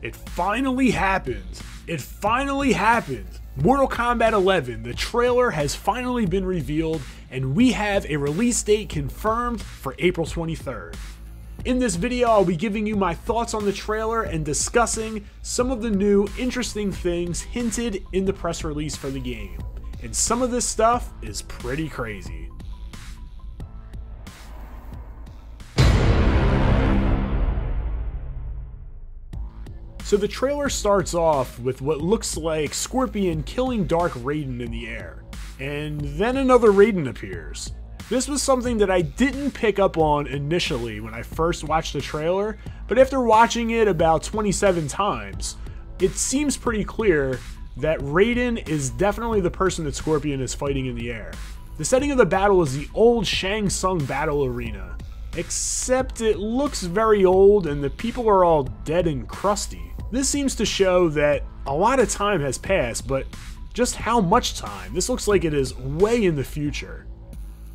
It finally happened. It finally happened. Mortal Kombat 11, the trailer has finally been revealed, and we have a release date confirmed for April 23rd. In this video, I'll be giving you my thoughts on the trailer and discussing some of the new interesting things hinted in the press release for the game. And some of this stuff is pretty crazy. So the trailer starts off with what looks like Scorpion killing Dark Raiden in the air, and then another Raiden appears. This was something that I didn't pick up on initially when I first watched the trailer, but after watching it about 27 times, it seems pretty clear that Raiden is definitely the person that Scorpion is fighting in the air. The setting of the battle is the old Shang Tsung battle arena, except it looks very old and the people are all dead and crusty. This seems to show that a lot of time has passed, but just how much time? This looks like it is way in the future.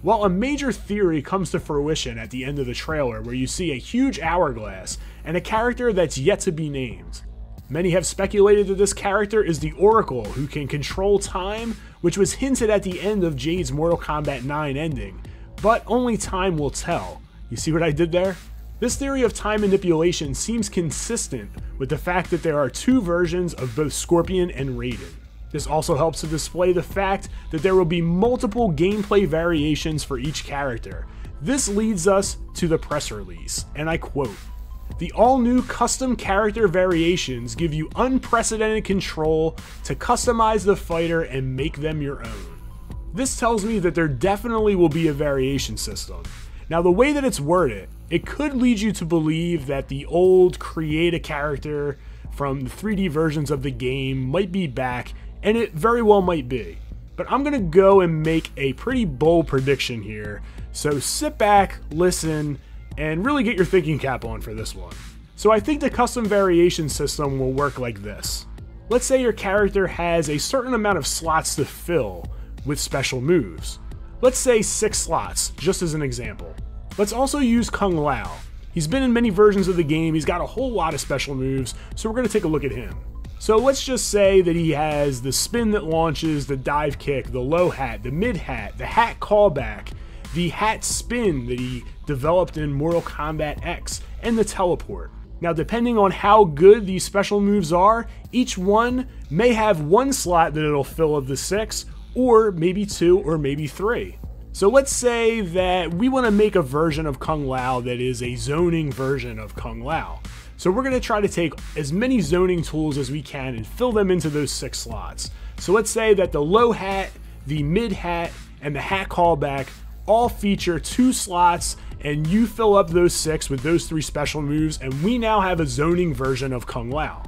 Well, a major theory comes to fruition at the end of the trailer where you see a huge hourglass and a character that's yet to be named. Many have speculated that this character is the Oracle who can control time, which was hinted at the end of Jade's Mortal Kombat 9 ending, but only time will tell. You see what I did there? This theory of time manipulation seems consistent with the fact that there are two versions of both Scorpion and Raiden. This also helps to display the fact that there will be multiple gameplay variations for each character. This leads us to the press release, and I quote, "The all-new custom character variations give you unprecedented control to customize the fighter and make them your own." This tells me that there definitely will be a variation system. Now, the way that it's worded, it could lead you to believe that the old create a character from the 3D versions of the game might be back, and it very well might be. But I'm gonna go and make a pretty bold prediction here, so sit back, listen, and really get your thinking cap on for this one. So I think the custom variation system will work like this. Let's say your character has a certain amount of slots to fill with special moves. Let's say 6 slots, just as an example. Let's also use Kung Lao. He's been in many versions of the game, he's got a whole lot of special moves, so we're gonna take a look at him. So let's just say that he has the spin that launches, the dive kick, the low hat, the mid hat, the hat callback, the hat spin that he developed in Mortal Kombat X, and the teleport. Now, depending on how good these special moves are, each one may have one slot that it'll fill of the 6, or maybe 2, or maybe 3. So let's say that we want to make a version of Kung Lao that is a zoning version of Kung Lao. So we're going to try to take as many zoning tools as we can and fill them into those 6 slots. So let's say that the low hat, the mid hat, and the hat callback all feature 2 slots, and you fill up those 6 with those 3 special moves, and we now have a zoning version of Kung Lao.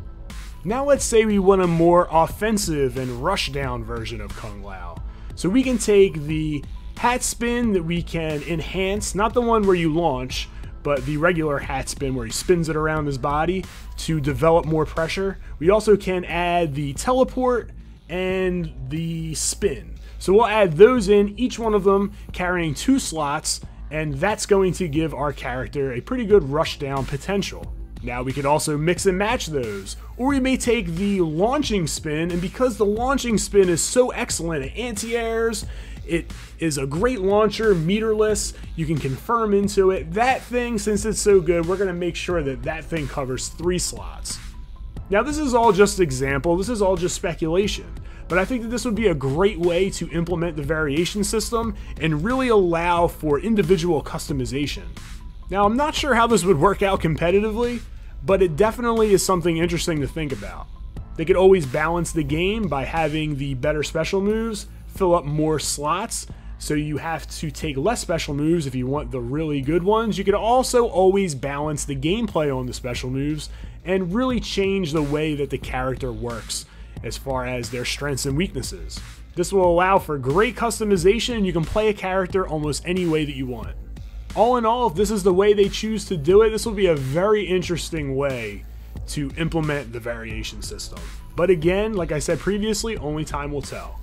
Now let's say we want a more offensive and rushdown version of Kung Lao. So we can take the hat spin that we can enhance, not the one where you launch, but the regular hat spin where he spins it around his body to develop more pressure. We also can add the teleport and the spin. So we'll add those in, each one of them carrying 2 slots, and that's going to give our character a pretty good rushdown potential. Now we could also mix and match those, or we may take the launching spin, and because the launching spin is so excellent at anti-airs, it is a great launcher, meterless, you can confirm into it. That thing, since it's so good, we're gonna make sure that that thing covers 3 slots. Now this is all just example, this is all just speculation, but I think that this would be a great way to implement the variation system and really allow for individual customization. Now, I'm not sure how this would work out competitively, but it definitely is something interesting to think about. They could always balance the game by having the better special moves fill up more slots, so you have to take less special moves if you want the really good ones. You could also always balance the gameplay on the special moves and really change the way that the character works as far as their strengths and weaknesses. This will allow for great customization, and you can play a character almost any way that you want. All in all, if this is the way they choose to do it, this will be a very interesting way to implement the variation system. But again, like I said previously, only time will tell.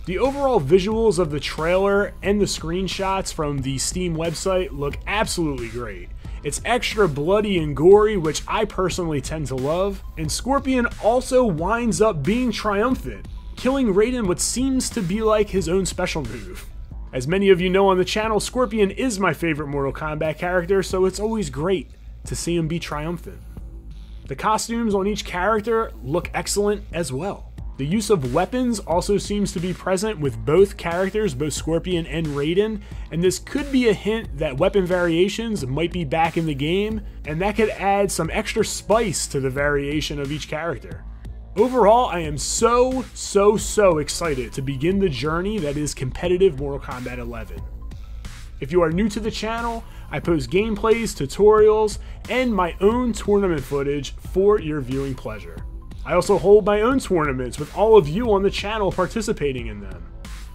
The overall visuals of the trailer and the screenshots from the Steam website look absolutely great. It's extra bloody and gory, which I personally tend to love, and Scorpion also winds up being triumphant, killing Raiden what seems to be like his own special move. As many of you know on the channel, Scorpion is my favorite Mortal Kombat character, so it's always great to see him be triumphant. The costumes on each character look excellent as well. The use of weapons also seems to be present with both characters, both Scorpion and Raiden, and this could be a hint that weapon variations might be back in the game, and that could add some extra spice to the variation of each character. Overall, I am so excited to begin the journey that is competitive Mortal Kombat 11. If you are new to the channel, I post gameplays, tutorials, and my own tournament footage for your viewing pleasure. I also hold my own tournaments with all of you on the channel participating in them.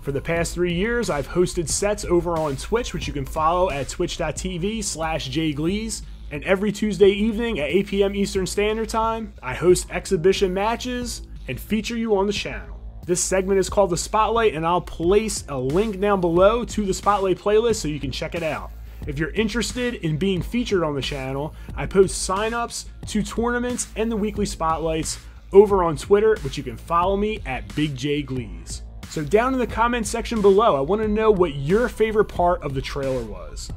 For the past 3 years, I've hosted sets over on Twitch, which you can follow at twitch.tv/jgleez, and every Tuesday evening at 8 p.m. Eastern Standard Time, I host exhibition matches and feature you on the channel. This segment is called The Spotlight, and I'll place a link down below to the Spotlight playlist so you can check it out. If you're interested in being featured on the channel, I post signups to tournaments and the weekly spotlights over on Twitter, which you can follow me at BigJGleez. So down in the comment section below, I want to know what your favorite part of the trailer was.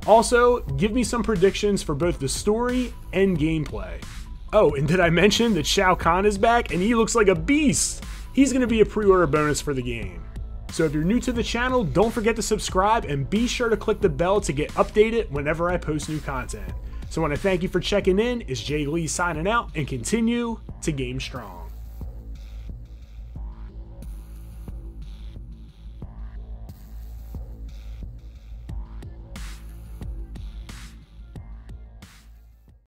Also, give me some predictions for both the story and gameplay. Oh, and did I mention that Shao Kahn is back and he looks like a beast? He's going to be a pre-order bonus for the game. So if you're new to the channel, don't forget to subscribe and be sure to click the bell to get updated whenever I post new content. So I want to thank you for checking in. It's Jay Gleez signing out, and continue to game strong.